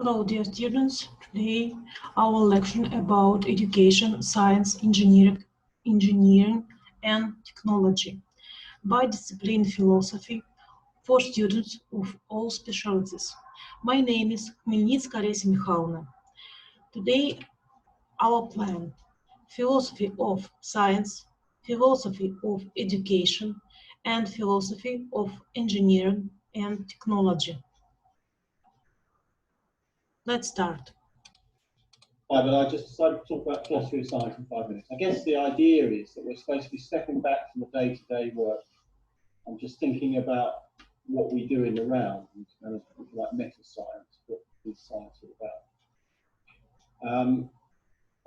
Hello, dear students. Today, our lecture about education, science, engineering, and technology by discipline philosophy for students of all specialties. My name is Khmelnytska Olesya Mikhailovna. Today, our plan: philosophy of science, philosophy of education, and philosophy of engineering and technology. Let's start. Hi, but I just decided to talk about philosophy of science in 5 minutes. I guess the idea is that we're supposed to be stepping back from the day-to-day work and just thinking about what we do in the round, and like meta science, what is science all about.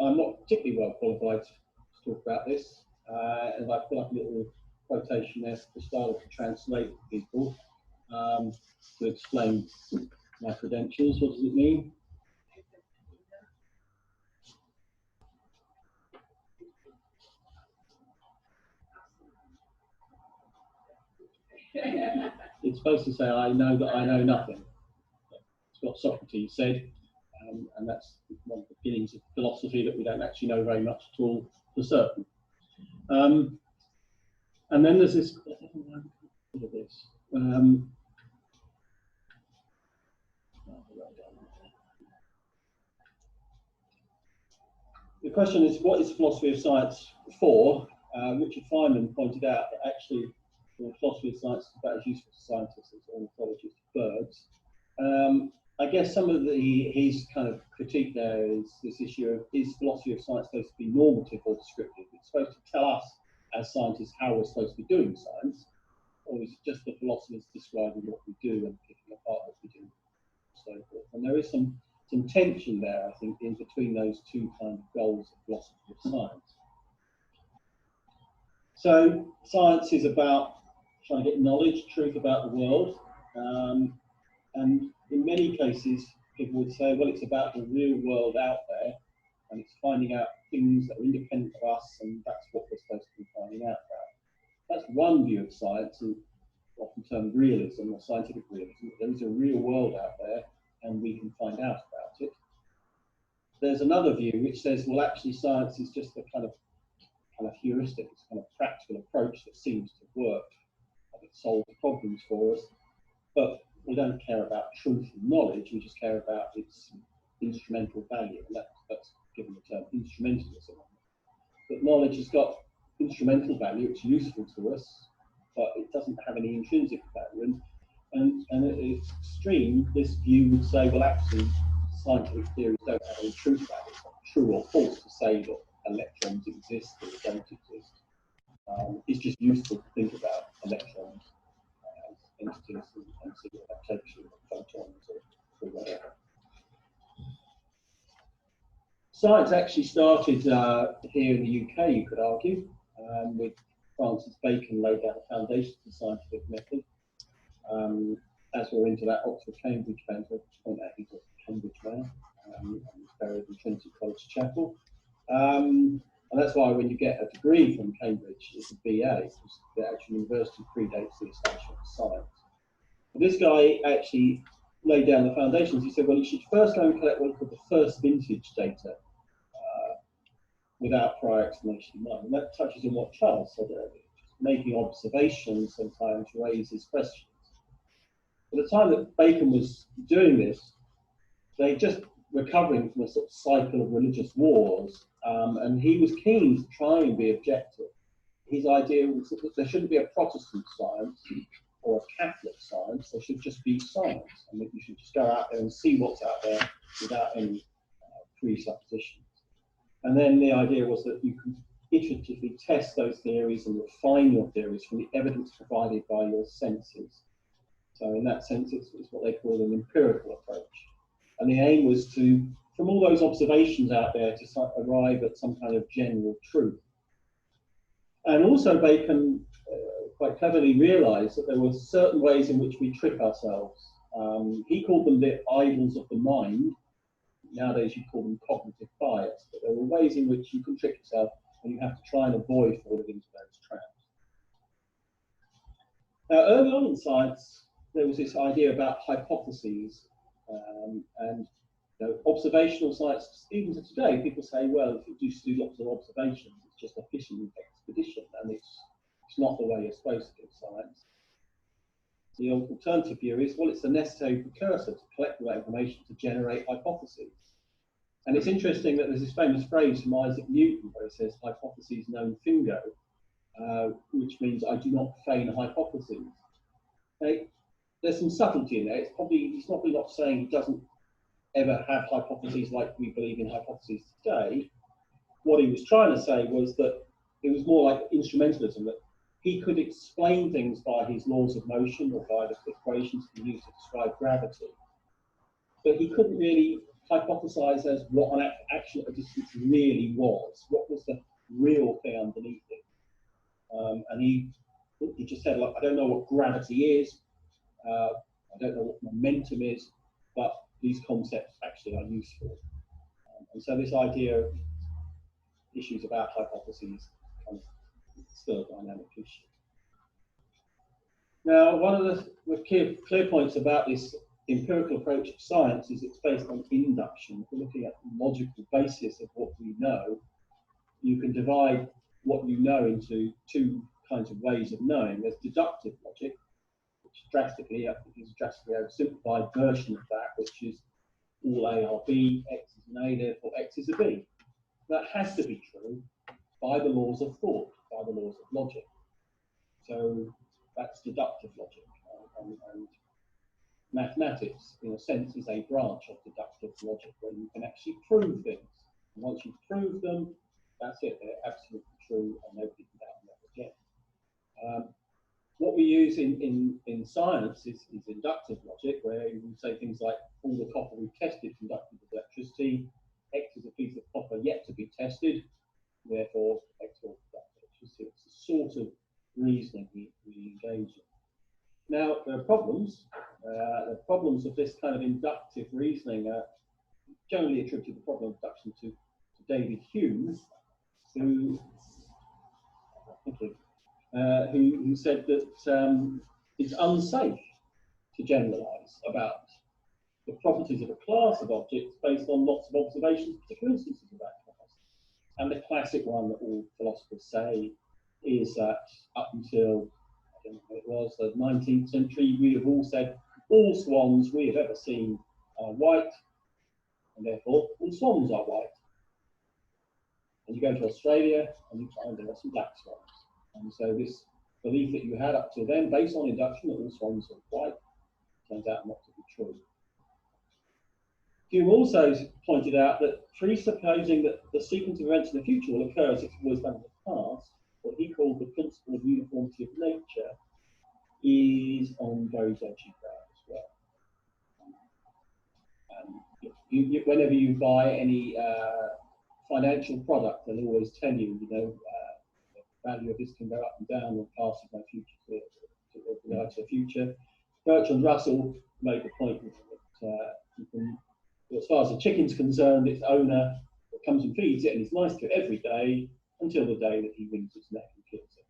I'm not particularly well qualified to talk about this, and I put up a little quotation there for style to translate to people to explain my credentials. What does it mean? It's supposed to say, I know that I know nothing. It's what Socrates said, and that's one of the beginnings of philosophy, that we don't actually know very much at all for certain. And then there's this, the question is, what is philosophy of science for? Richard Feynman pointed out that actually the philosophy of science is about as useful to scientists as ornithologists to birds. I guess some of his kind of critique there is this issue of, is philosophy of science supposed to be normative or descriptive? It's supposed to tell us as scientists how we're supposed to be doing science, or is it just the philosophers describing what we do and picking apart what we do and so forth? And there is some tension there, I think, in between those two kind of goals of philosophy of science. So science is about trying to get knowledge, truth about the world, and in many cases people would say, well, it's about the real world out there, and it's finding out things that are independent of us, and that's what we're supposed to be finding out about. That's one view of science, and often termed realism or scientific realism. There is a real world out there, and we can find out about it. There's another view which says, well, actually science is just a kind of heuristic, it's a kind of practical approach that seems to work, and it solves problems for us, but we don't care about truth and knowledge, we just care about its instrumental value, and that's given the term instrumentalism. But knowledge has got instrumental value, it's useful to us, but it doesn't have any intrinsic value. And at its extreme, this view would say, well, actually, scientific theories don't have any truth value. It's not true or false to say that electrons exist or don't exist. It's just useful to think about electrons as entities and see what that takes you, photons or whatever. Science actually started here in the UK, you could argue, with Francis Bacon laid down the foundations of the scientific method. As we're into that Oxford-Cambridge banter, point out he's at Cambridge now, he's buried in Trinity College Chapel. And that's why when you get a degree from Cambridge, it's a BA, because the actual university predates the establishment of science. And this guy actually laid down the foundations. He said, well, you should first go and collect what we call the first vintage data without prior explanation in mind. And that touches on what Charles said earlier. Making observations sometimes raises questions. At the time that Bacon was doing this, they just recovering from a sort of cycle of religious wars, and he was keen to try and be objective. His idea was that there shouldn't be a Protestant science or a Catholic science, there should just be science, and that you should just go out there and see what's out there without any presuppositions. And then the idea was that you could iteratively test those theories and refine your theories from the evidence provided by your senses. So in that sense, it's what they call an empirical approach. And the aim was to, from all those observations out there, to arrive at some kind of general truth. And also Bacon quite cleverly realized that there were certain ways in which we trick ourselves. He called them the idols of the mind. Nowadays you call them cognitive bias, but there were ways in which you can trick yourself and you have to try and avoid falling into those traps. Now, early on in science, there was this idea about hypotheses, and Observational science, even to today, people say, well, if you just do lots of observations, it's just a fishing expedition, and it's not the way you're supposed to do science. The alternative view is, well, it's a necessary precursor to collect all that information to generate hypotheses. And it's interesting that there's this famous phrase from Isaac Newton where he says, hypotheses non fingo, which means I do not feign a hypothesis. Now, there's some subtlety in there. He's probably not saying he doesn't ever have hypotheses like we believe in hypotheses today. What he was trying to say was that it was more like instrumentalism, that he could explain things by his laws of motion or by the equations he used to describe gravity, but he couldn't really hypothesize as what an action at a distance really was. What was the real thing underneath it? And he just said, like, I don't know what gravity is, I don't know what momentum is, but these concepts actually are useful. And so this idea of issues about hypotheses kind of still a dynamic issue. Now, one of the clear points about this empirical approach of science is it's based on induction. If we're looking at the logical basis of what we know, you can divide what you know into two kinds of ways of knowing. There's deductive logic, which is drastically oversimplified version of that, which is all A are B, X is an A, therefore X is a B. That has to be true by the laws of thought, by the laws of logic. So that's deductive logic. And mathematics, in a sense, is a branch of deductive logic where you can actually prove things. And once you prove them, that's it, they're absolutely true and nobody can doubt them ever again. What we use in science is inductive logic, where you say things like, all the copper we've tested conducted with electricity, X is a piece of copper yet to be tested, therefore X will conduct electricity. It's the sort of reasoning we engage in. Now, there are problems. The problems of this kind of inductive reasoning are generally attributed the problem of induction to David Hume, who said that it's unsafe to generalize about the properties of a class of objects based on lots of observations, particular instances of that class. And the classic one that all philosophers say is that up until, I don't know what it was, the 19th century, we have all said all swans we have ever seen are white, and therefore all swans are white. And you go to Australia and you find there are some black swans. And so this belief that you had up to then, based on induction that all swans are white, turns out not to be true. Hume also pointed out that presupposing that the sequence of events in the future will occur as it's always done in the past, what he called the principle of uniformity of nature, is on very dodgy ground as well. Whenever you buy any financial product, they'll always tell you, the value of this can go up and down, or past is no future to the future. Bertrand Russell made the point that you can, as far as the chicken's concerned, its owner comes and feeds it, and he's nice to it every day until the day that he wrings its neck and kills it.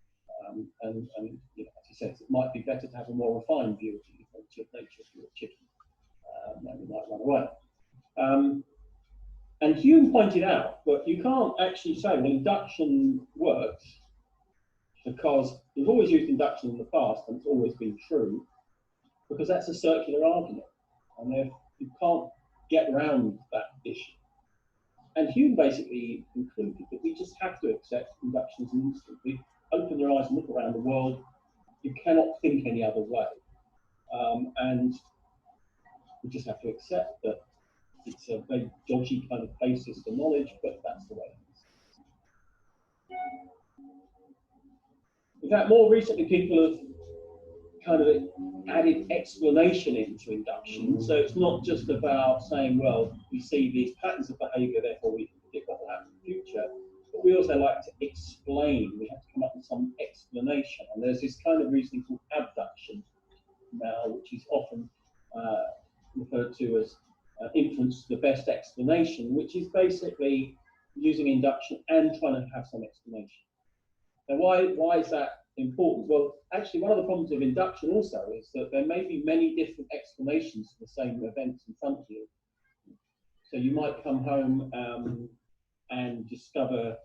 And as he says, it might be better to have a more refined view of the uniformity of nature if you're a chicken, and you might run away. And Hume pointed out that you can't actually say, well, induction works because we've always used induction in the past and it's always been true, because that's a circular argument, and you can't get around that issue. And Hume basically concluded that we just have to accept induction as an instant. We open your eyes and look around the world, you cannot think any other way. And we just have to accept that it's a very dodgy kind of basis for knowledge, but that's the way it is. In fact, more recently, people have kind of added explanation into induction. So it's not just about saying, well, we see these patterns of behavior, therefore we can predict what will happen in the future. But we also like to explain. We have to come up with some explanation. And there's this kind of reasoning called abduction now, which is often referred to as inference to the best explanation, which is basically using induction and trying to have some explanation. Now, why is that important? Well, actually, one of the problems of induction also is that there may be many different explanations for the same events in front of you. So you might come home and discover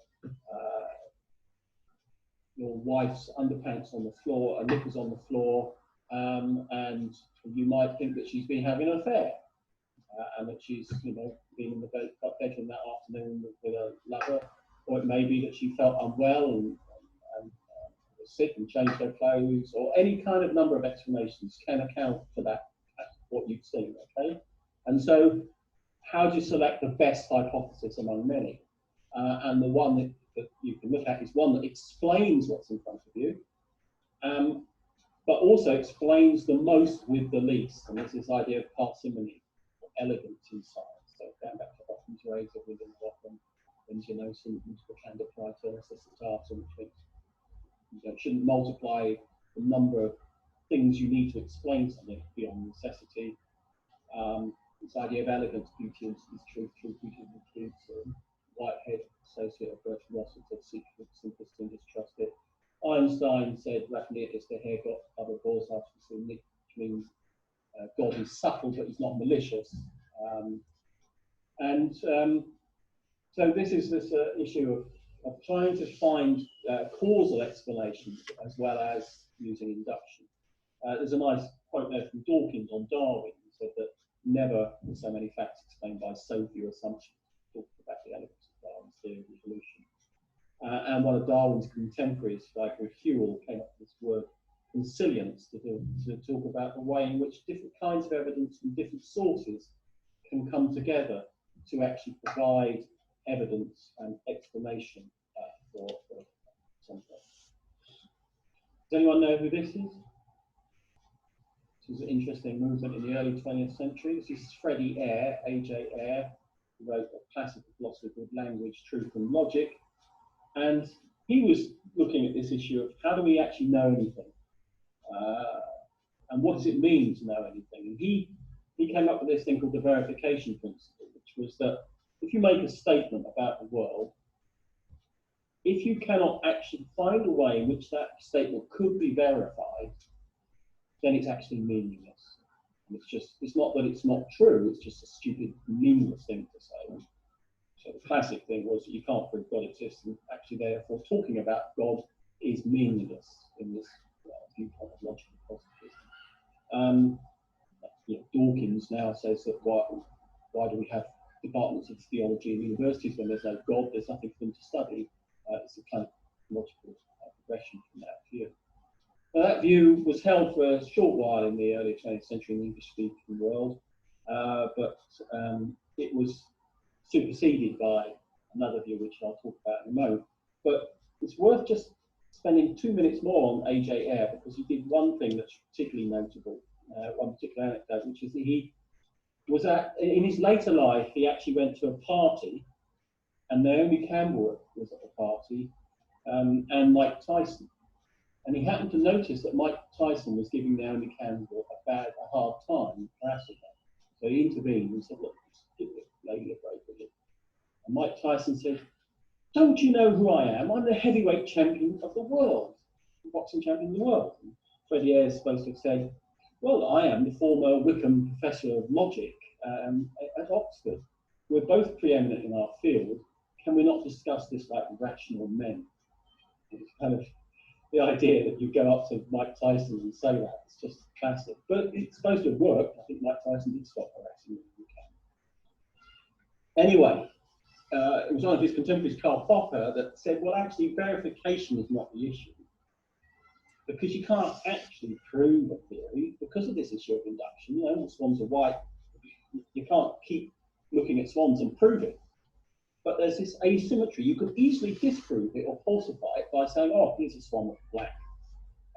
your wife's underpants on the floor, and knickers on the floor, and you might think that she's been having an affair, and that she's, been in the bedroom that afternoon with a lover, or it may be that she felt unwell and was sick and changed her clothes, or any kind of number of explanations can account for that, what you've seen, okay? And so, how do you select the best hypothesis among many? And the one that you can look at is one that explains what's in front of you, but also explains the most with the least. And it's this idea of parsimony, or elegance in science. So going back to Occam's razor, William Ockham, symptoms for candor praeter necessitatum, which means you shouldn't multiply the number of things you need to explain something beyond necessity. This idea of elegance, beauty is truth, beauty is truth. Whitehead, associate of Bertrand Russell, said simplicity and distrust it. Einstein said Raphael is the hair got other balls after which means God is subtle but he's not malicious. So this is this issue of trying to find causal explanations as well as using induction. There's a nice quote there from Dawkins on Darwin. He said that never were so many facts explained by so few assumptions. Talking about the elements of Darwin's theory of evolution. And one of Darwin's contemporaries, like Whewell, came up with this word consilience to talk about the way in which different kinds of evidence from different sources can come together to actually provide evidence and explanation for something. Does anyone know who this is? This was an interesting movement in the early 20th century. This is Freddie Eyre, A.J. Eyre, who wrote a classical philosophy called Language, Truth and Logic. And he was looking at this issue of how do we actually know anything? And what does it mean to know anything? And he came up with this thing called the verification principle, which was that if you make a statement about the world, if you cannot actually find a way in which that statement could be verified, then it's actually meaningless. And it's not that it's not true, it's just a stupid, meaningless thing to say. So the classic thing was that you can't prove God exists, and actually therefore talking about God is meaningless in this viewpoint of logical positivism. Dawkins now says that why do we have departments of theology in universities when there's no God, there's nothing for them to study? It's a kind of logical progression from that view. Now, that view was held for a short while in the early 20th century in the English-speaking world, but it was superseded by another view, which I'll talk about in a moment. But it's worth just spending 2 minutes more on A.J. Eyre, because he did one thing that's particularly notable, one particular anecdote, which is that he was in his later life, he actually went to a party, and Naomi Campbell was at the party, and Mike Tyson. And he happened to notice that Mike Tyson was giving Naomi Campbell a hard time, harassing her. So he intervened and said, look, just give this lady a break, will you? And Mike Tyson said, don't you know who I am? I'm the heavyweight champion of the world, the boxing champion of the world. And Freddie Eyre is supposed to have said, well, I am the former Wickham Professor of Logic at Oxford. We're both preeminent in our field. Can we not discuss this like rational men? It's kind of the idea that you go up to Mike Tyson and say that. It's just classic. But it's supposed to have worked. I think Mike Tyson did stop harassing him in the UK. Anyway, it was one of his contemporaries, Karl Popper, that said, well, actually, verification is not the issue. Because you can't actually prove a theory because of this issue of induction. The swans are white. You can't keep looking at swans and prove it. But there's this asymmetry. You could easily disprove it or falsify it by saying, oh, here's a swan that's black.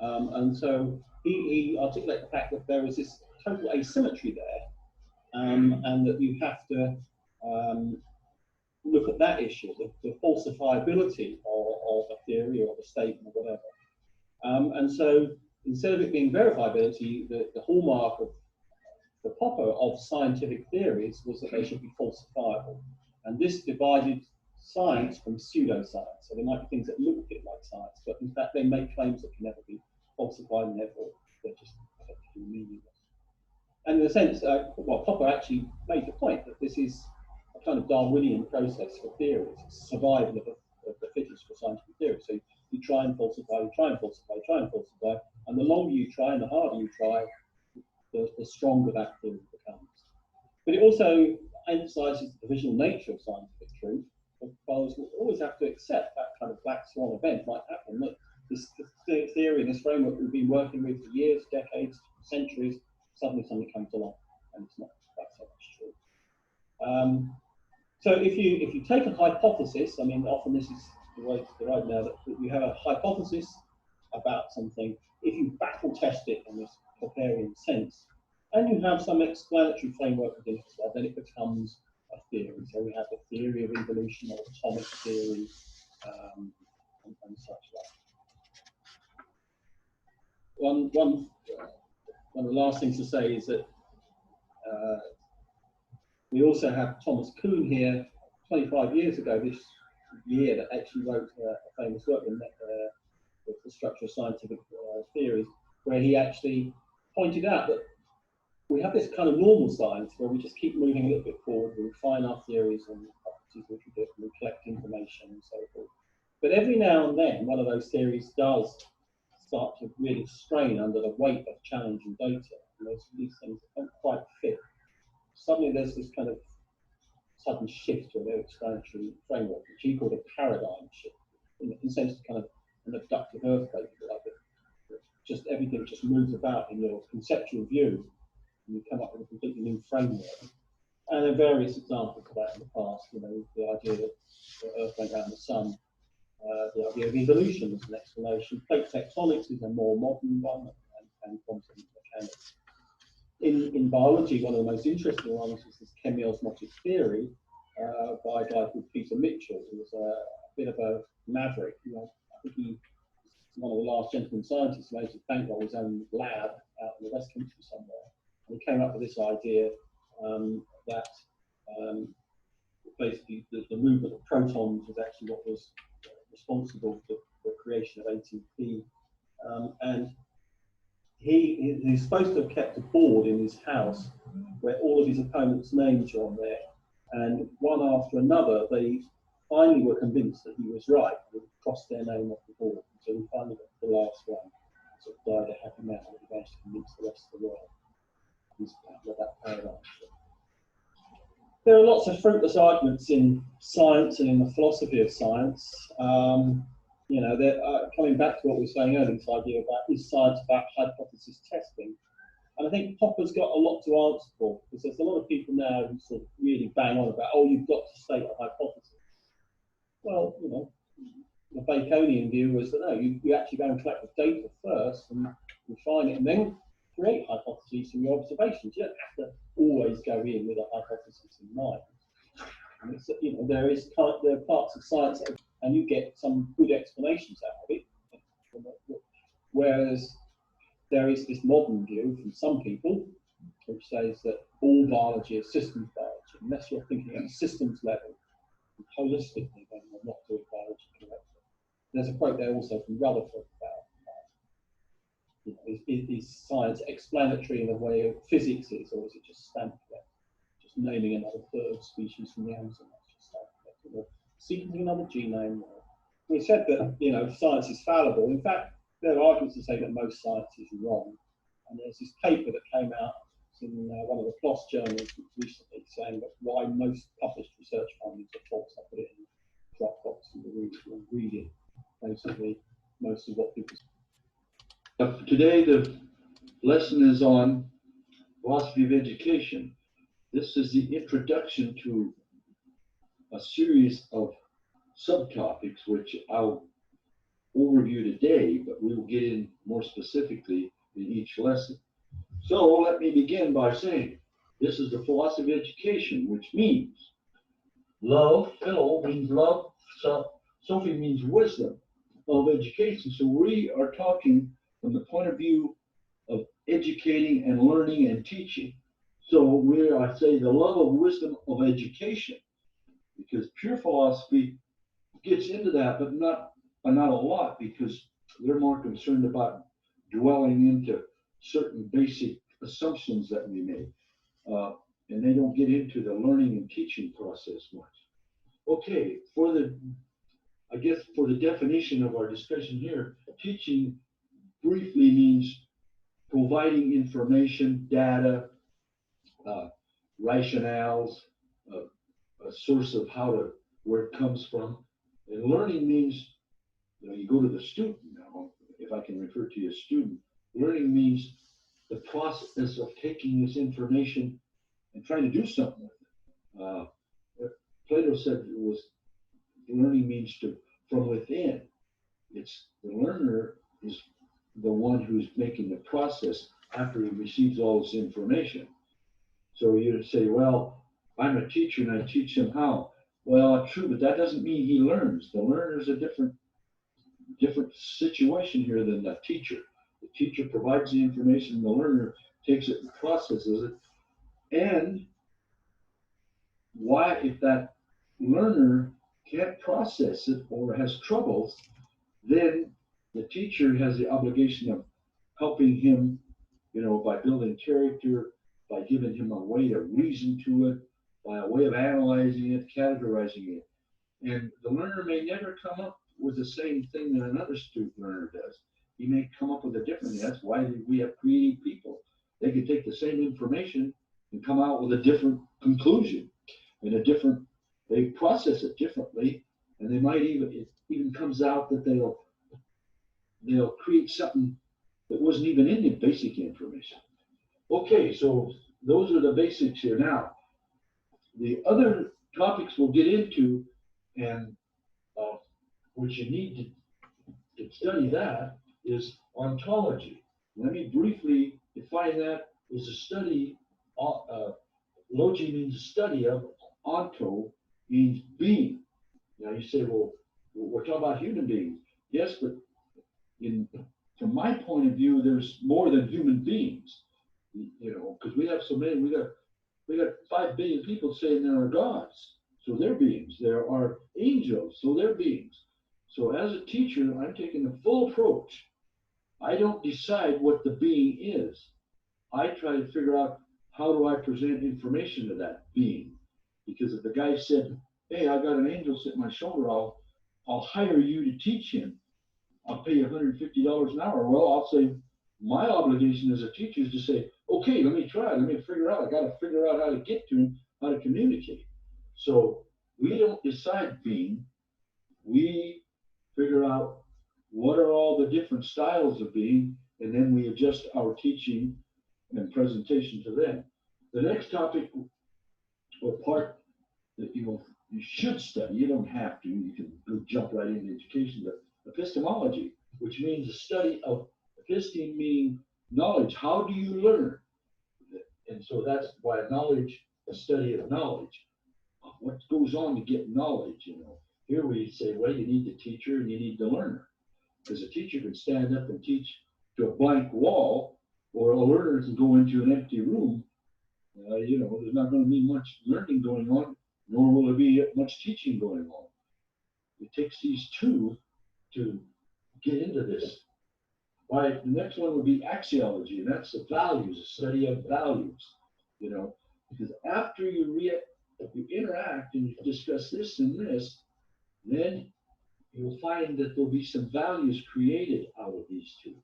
And so he articulated the fact that there is this total asymmetry there, and that you have to look at that issue, the falsifiability of a theory or a statement or whatever. And so instead of it being verifiability, the hallmark for Popper of scientific theories was that they should be falsifiable. And this divided science from pseudoscience. So there might be things that look a bit like science, but in fact they make claims that can never be falsified, and therefore they're just effectively meaningless. And in a sense, Popper actually made the point that this is kind of Darwinian process for theories. It's survival of the fittest for scientific theory. So you try and falsify, you try and falsify, you try and falsify, and the longer you try and the harder you try, the stronger that theory becomes. But it also emphasizes the provisional nature of scientific truth, because we always have to accept that kind of black swan event might happen. That this theory, this framework we've been working with for years, decades, centuries, suddenly something comes along and it's not quite so much true. So if you take a hypothesis, I mean, often this is the way now that you have a hypothesis about something. If you battle test it in this Popperian sense, and you have some explanatory framework within it as well, then it becomes a theory. So we have the theory of evolution or atomic theory and such like. One of the last things to say is that we also have Thomas Kuhn here, 25 years ago this year, that actually wrote a famous work in the structure of scientific theories, where he actually pointed out that we have this kind of normal science where we just keep moving a little bit forward, we refine our theories and properties which we do, and we collect information and so forth. But every now and then, one of those theories does start to really strain under the weight of challenging data, and these things don't quite fit. Suddenly there's this kind of sudden shift to an explanatory framework, which he called a paradigm shift, in the sense of kind of an abductive earthquake, like it. Just everything just moves about in your conceptual view, and you come up with a completely new framework. And there are various examples of that in the past. You know, the idea that the Earth went around the sun, the idea of evolution as an explanation. Plate tectonics is a more modern one, and quantum mechanics. In biology, one of the most interesting ones was this chemiosmotic theory by a guy called Peter Mitchell, who was a bit of a maverick. You know, I think he was one of the last gentleman scientists who managed to bankroll his own lab out in the West Country somewhere. And he came up with this idea that basically the movement of protons was actually what was responsible for the creation of ATP. And he's supposed to have kept a board in his house where all of his opponents' names are on there, and one after another, they finally were convinced that he was right. They crossed their name off the board, so he finally got the last one. Sort of died a happy man, and he managed to convince the rest of the world of that paradigm. There are lots of fruitless arguments in science and in the philosophy of science. You know, coming back to what we were saying earlier, this idea about is science about hypothesis testing. And I think Popper's got a lot to answer for, because there's a lot of people now who sort of really bang on about, oh, you've got to state a hypothesis. Well, you know, the Baconian view was that no, you actually go and collect the data first and refine it, and then create hypotheses from your observations. You don't have to always go in with a hypothesis in mind. And it's, you know, there are parts of science, and you get some good explanations out of it. Whereas there is this modern view from some people, which says that all biology is systems biology, unless you're thinking at a systems level, and holistically, then you're not doing biology correctly. There's a quote there also from Rutherford about, you know, is science explanatory in the way of physics is, or is it just stamp collecting? Just naming another bird species from the Amazon, that's just stamp collecting, or sequencing another genome. We said that, you know, science is fallible. In fact, there are arguments to say that most science is wrong. And there's this paper that came out in one of the PLOS journals recently saying that why most published research findings are false. I put it in the Dropbox and we'll read it. Basically, most of what people say. Today, the lesson is on philosophy of education. This is the introduction to a series of subtopics, which I'll overview today, but we will get in more specifically in each lesson. So let me begin by saying this is the philosophy of education, which means love. Phil means love. Sophie means wisdom of education. So we are talking from the point of view of educating and learning and teaching. So I say the love of wisdom of education, because pure philosophy gets into that, but not a lot, because they're more concerned about dwelling into certain basic assumptions that we make. and they don't get into the learning and teaching process much. Okay, I guess for the definition of our discussion here, teaching briefly means providing information, data, uh, rationales, a source of where it comes from. And learning means, you go to the student now, if I can refer to you as student, learning means the process of taking this information and trying to do something with it. Plato said it was learning means from within. It's the learner is the one who's making the process after he receives all this information. So you'd say, well, I'm a teacher and I teach him how. Well, true, but that doesn't mean he learns. The learner's a different situation here than the teacher. The teacher provides the information, the learner takes it and processes it. And why, if that learner can't process it or has troubles, then the teacher has the obligation of helping him, by building character, by giving him a way to reason to it, by a way of analyzing it, categorizing it. And the learner may never come up with the same thing that another student learner does. He may come up with a different thing. That's why we have creative people. They can take the same information and come out with a different conclusion and they process it differently, and they might even comes out that they'll create something that wasn't even in the basic information. Okay, so those are the basics here. Now, the other topics we'll get into, and which you need to study that, is ontology. Let me briefly define that as a study. Logi means a study of, onto means being. Now you say, well, we're talking about human beings. Yes, but from my point of view, there's more than human beings. Because we have so many. We got 5 billion people saying there are gods, so they're beings. There are angels, so they're beings. So as a teacher, I'm taking the full approach. I don't decide what the being is. I try to figure out how do I present information to that being. Because if the guy said, hey, I got an angel sitting on my shoulder, I'll hire you to teach him. I'll pay you $150 an hour. Well, I'll say my obligation as a teacher is to say, okay, let me try. Let me figure out. I got to figure out how to get to him, how to communicate. So we don't decide being. We figure out what are all the different styles of being, and then we adjust our teaching and presentation to them. The next topic or part that you should study, you don't have to, you can go jump right into education, but epistemology, which means the study of episteme, meaning knowledge. How do you learn? And so that's why knowledge, a study of knowledge. What goes on to get knowledge, Here we say, well, you need the teacher and you need the learner. Because a teacher can stand up and teach to a blank wall, or a learner can go into an empty room. There's not going to be much learning going on, nor will there be much teaching going on. It takes these two to get into this. All right, the next one would be axiology, and that's the values, the study of values. Because after you interact and you discuss this and this, then you'll find that there'll be some values created out of these two.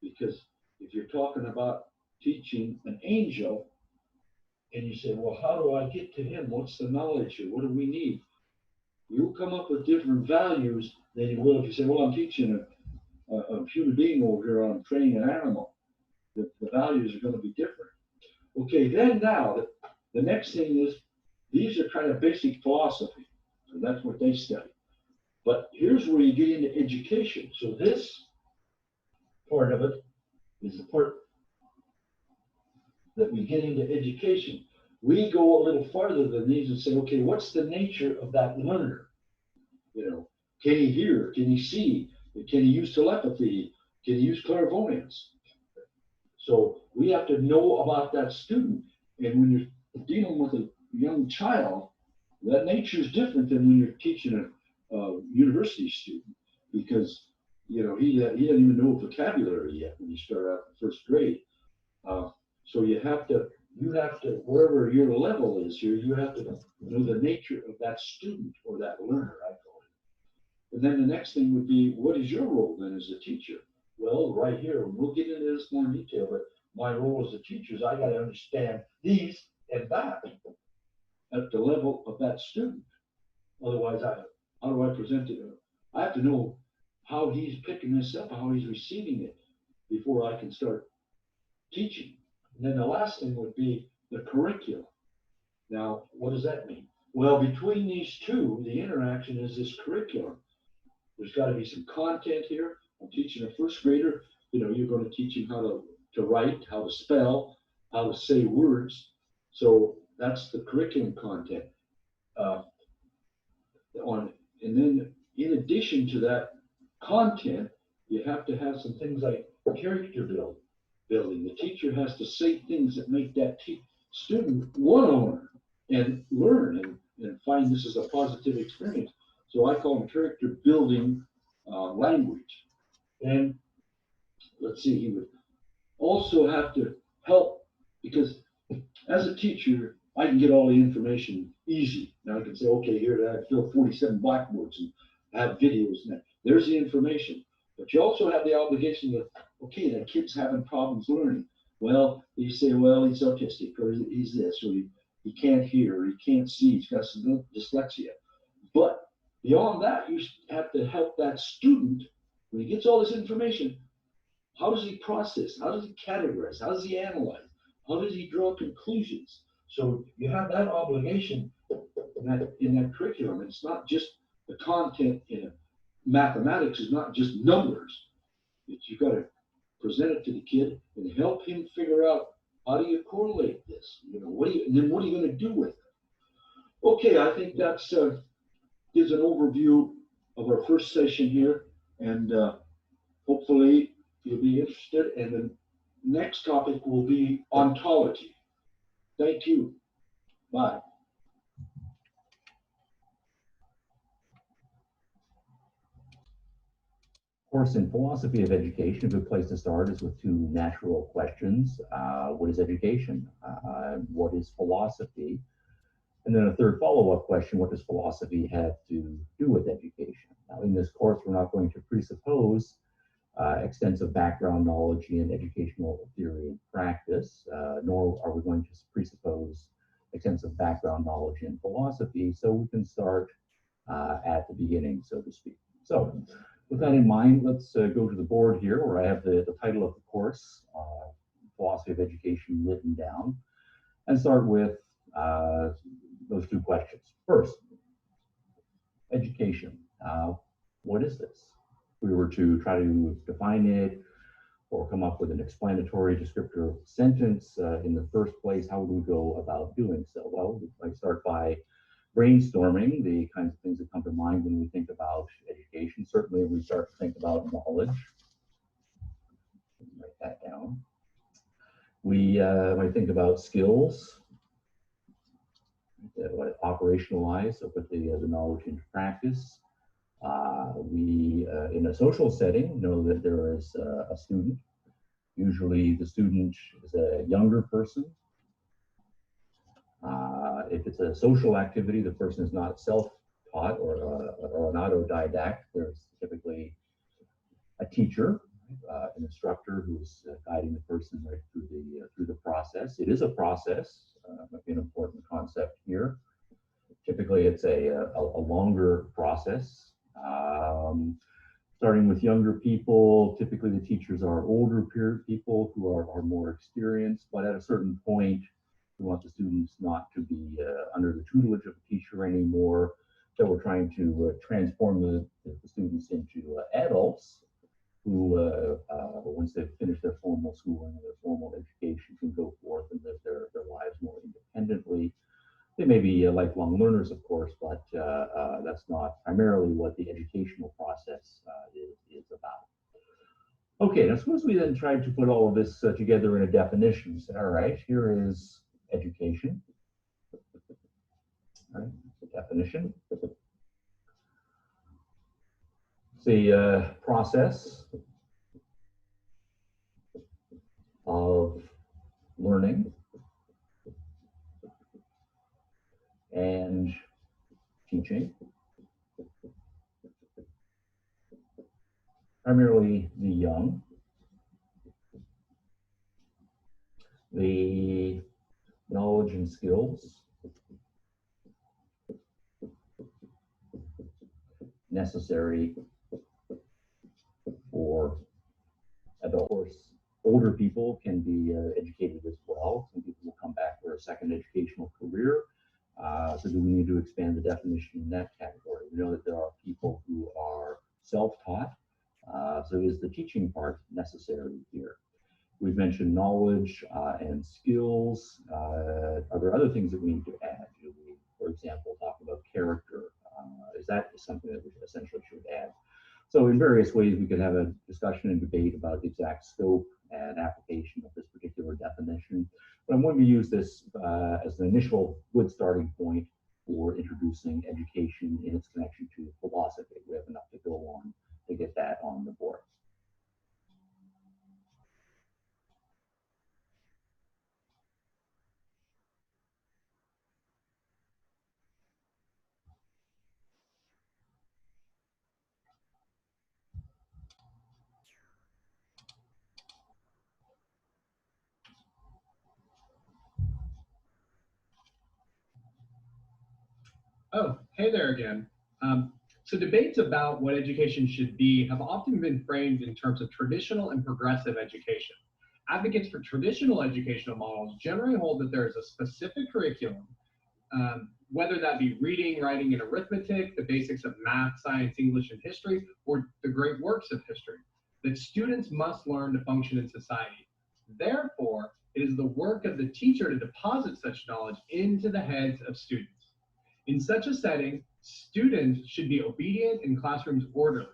Because if you're talking about teaching an angel, and you say, well, how do I get to him? What's the knowledge here? What do we need? You'll come up with different values than you will if you say, well, I'm teaching a human being over here, I'm training an animal. The values are going to be different. Okay, then now, the next thing is, these are kind of basic philosophy. So that's what they study. But here's where you get into education. So this part of it is the part that we get into education. We go a little farther than these and say, okay, what's the nature of that learner? Can he hear? Can he see? Can he use telepathy? Can he use clairvoyance? So we have to know about that student. And when you're dealing with a young child, that nature is different than when you're teaching a university student, because he doesn't even know vocabulary yet when you start out in first grade. So you have to you have to, wherever your level is here, you have to know the nature of that student or that learner, I call it. And then the next thing would be, what is your role then as a teacher? Well, right here, we'll get into this more in detail, but my role as a teacher is I got to understand these and that at the level of that student. Otherwise, how do I present it? I have to know how he's picking this up, how he's receiving it before I can start teaching. And then the last thing would be the curriculum. Now, what does that mean? Well, between these two, the interaction is this curriculum. There's got to be some content here. I'm teaching a first grader. You know, you're going to teach him how to write, how to spell, how to say words. So that's the curriculum content. And then in addition to that content, you have to have some things like character building. The teacher has to say things that make that student want to learn and find this as a positive experience. So I call them character building language. And let's see, he would also have to help, because as a teacher, I can get all the information easy. Now I can say, okay, here I fill 47 blackboards and I have videos and that. There's the information. But you also have the obligation of, okay, that kid's having problems learning. Well, you say, well, he's autistic, or he's this, or he can't hear, or he can't see, he's got some dyslexia. But beyond that, you have to help that student, when he gets all this information, how does he process? How does he categorize? How does he analyze? How does he draw conclusions? So you have that obligation in that curriculum. It's not just the content in mathematics is not just numbers. You've got to present it to the kid and help him figure out, how do you correlate this? You know, and then what are you going to do with it? Okay, I think that's gives an overview of our first session here, and hopefully you'll be interested. And the next topic will be ontology. Thank you. Bye. Course in philosophy of education, a good place to start is with two natural questions. What is education? What is philosophy? And then a third follow-up question, what does philosophy have to do with education? Now, in this course, we're not going to presuppose extensive background knowledge in educational theory and practice, nor are we going to presuppose extensive background knowledge in philosophy, so we can start at the beginning, so to speak. So, with that in mind, let's go to the board here where I have the title of the course, Philosophy of Education, written down, and start with those two questions. First, education. What is this? If we were to try to define it or come up with an explanatory descriptor sentence in the first place, how would we go about doing so? Well, I start by brainstorming the kinds of things that come to mind when we think about education. Certainly, we start to think about knowledge. Write that down. We might think about skills, operationalize, so put the knowledge into practice. We, in a social setting, know that there is a student. Usually, the student is a younger person. If it's a social activity, the person is not self-taught or an autodidact. There's typically a teacher, an instructor who's guiding the person right through the process. It is a process, might be an important concept here. Typically, it's a longer process. Starting with younger people, typically the teachers are older people who are more experienced, but at a certain point, we want the students not to be under the tutelage of a teacher anymore. So we're trying to transform the students into adults who, once they've finished their formal schooling and their formal education, can go forth and live their lives more independently. They may be lifelong learners, of course, but that's not primarily what the educational process is about. Okay, now suppose we then try to put all of this together in a definition. So, all right, here is education. All right, the definition. It's a process of learning and teaching, primarily the young. The knowledge and skills necessary for adults. Of course, older people can be educated as well. Some people will come back for a second educational career. So do we need to expand the definition in that category? We know that there are people who are self-taught. So is the teaching part necessary here? We've mentioned knowledge and skills. Are there other things that we need to add? Do we, for example, talk about character? Is that something that we essentially should add? So in various ways, we could have a discussion and debate about the exact scope and application of this particular definition. But I'm going to use this as an initial good starting point for introducing education in its connection to philosophy. We have enough to go on to get that on the board. Oh, hey there again. So debates about what education should be have often been framed in terms of traditional and progressive education. Advocates for traditional educational models generally hold that there is a specific curriculum, whether that be reading, writing, and arithmetic, the basics of math, science, English, and history, or the great works of history, that students must learn to function in society. Therefore, it is the work of the teacher to deposit such knowledge into the heads of students. In such a setting, students should be obedient and classrooms orderly.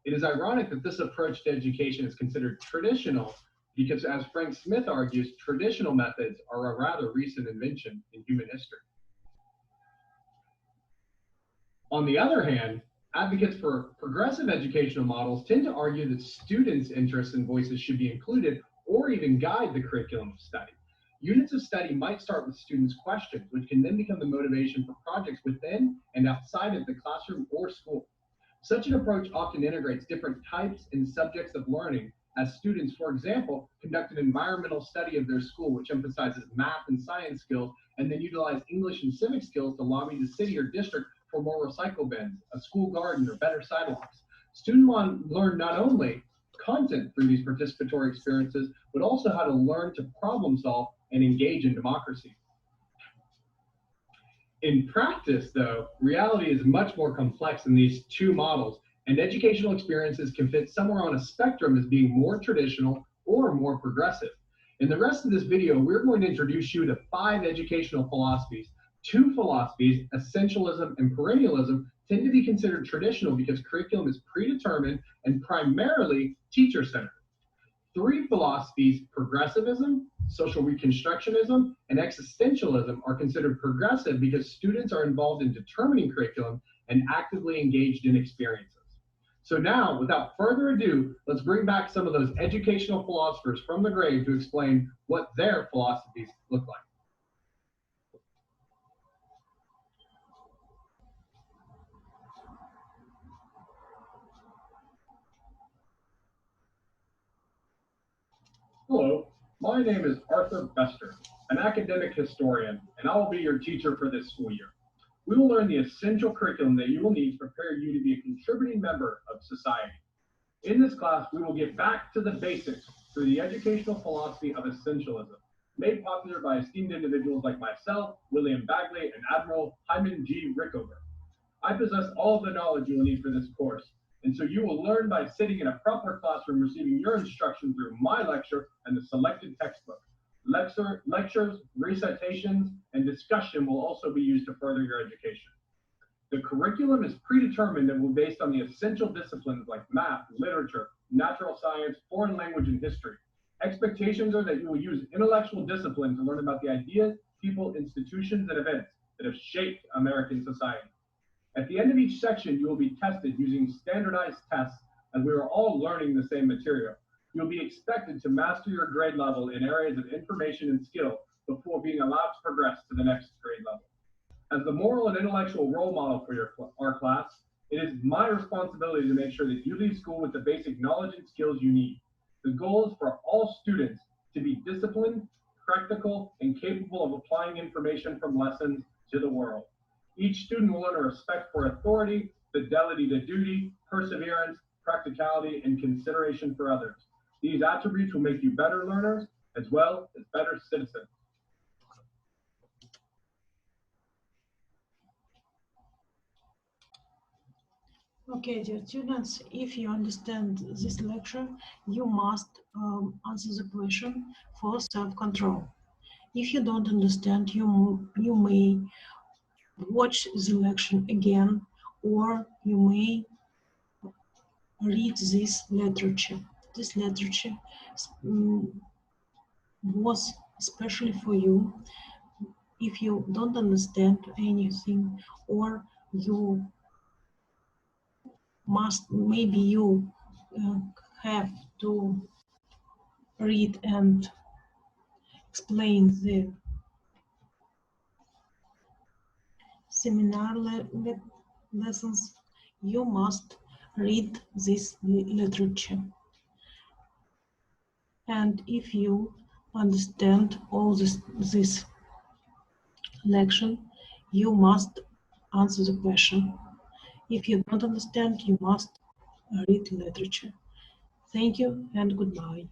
It is ironic that this approach to education is considered traditional because, as Frank Smith argues, traditional methods are a rather recent invention in human history. On the other hand, advocates for progressive educational models tend to argue that students' interests and voices should be included or even guide the curriculum of study. Units of study might start with students' questions, which can then become the motivation for projects within and outside of the classroom or school. Such an approach often integrates different types and subjects of learning, as students, for example, conduct an environmental study of their school, which emphasizes math and science skills, and then utilize English and civic skills to lobby the city or district for more recycle bins, a school garden, or better sidewalks. Students learn not only content through these participatory experiences, but also how to learn to problem solve and engage in democracy. In practice, though, reality is much more complex than these two models, and educational experiences can fit somewhere on a spectrum as being more traditional or more progressive. In the rest of this video, we're going to introduce you to 5 educational philosophies. 2 philosophies, essentialism and perennialism, tend to be considered traditional because curriculum is predetermined and primarily teacher-centered. 3 philosophies, progressivism, social reconstructionism, and existentialism, are considered progressive because students are involved in determining curriculum and actively engaged in experiences. So now, without further ado, let's bring back some of those educational philosophers from the grave to explain what their philosophies look like. Hello, my name is Arthur Bester, an academic historian, and I will be your teacher for this school year. We will learn the essential curriculum that you will need to prepare you to be a contributing member of society. In this class, we will get back to the basics through the educational philosophy of essentialism, made popular by esteemed individuals like myself, William Bagley, and Admiral Hyman G. Rickover. I possess all of the knowledge you will need for this course, and so you will learn by sitting in a proper classroom receiving your instruction through my lecture and the selected textbook. Lectures, recitations, and discussion will also be used to further your education. The curriculum is predetermined and will be based on the essential disciplines like math, literature, natural science, foreign language, and history. Expectations are that you will use intellectual discipline to learn about the ideas, people, institutions, and events that have shaped American society. At the end of each section, you will be tested using standardized tests, as we are all learning the same material. You'll be expected to master your grade level in areas of information and skill before being allowed to progress to the next grade level. As the moral and intellectual role model for our class, it is my responsibility to make sure that you leave school with the basic knowledge and skills you need. The goal is for all students to be disciplined, practical, and capable of applying information from lessons to the world. Each student will learn a respect for authority, fidelity to duty, perseverance, practicality, and consideration for others. These attributes will make you better learners as well as better citizens. Okay, dear students, if you understand this lecture, you must answer the question for self-control. If you don't understand, you may watch the lecture again, or you may read this literature. This literature was especially for you if you don't understand anything, or you maybe you have to read and explain the seminar lessons, you must read this literature. And if you understand all this lecture, you must answer the question. If you don't understand, you must read literature. Thank you and goodbye.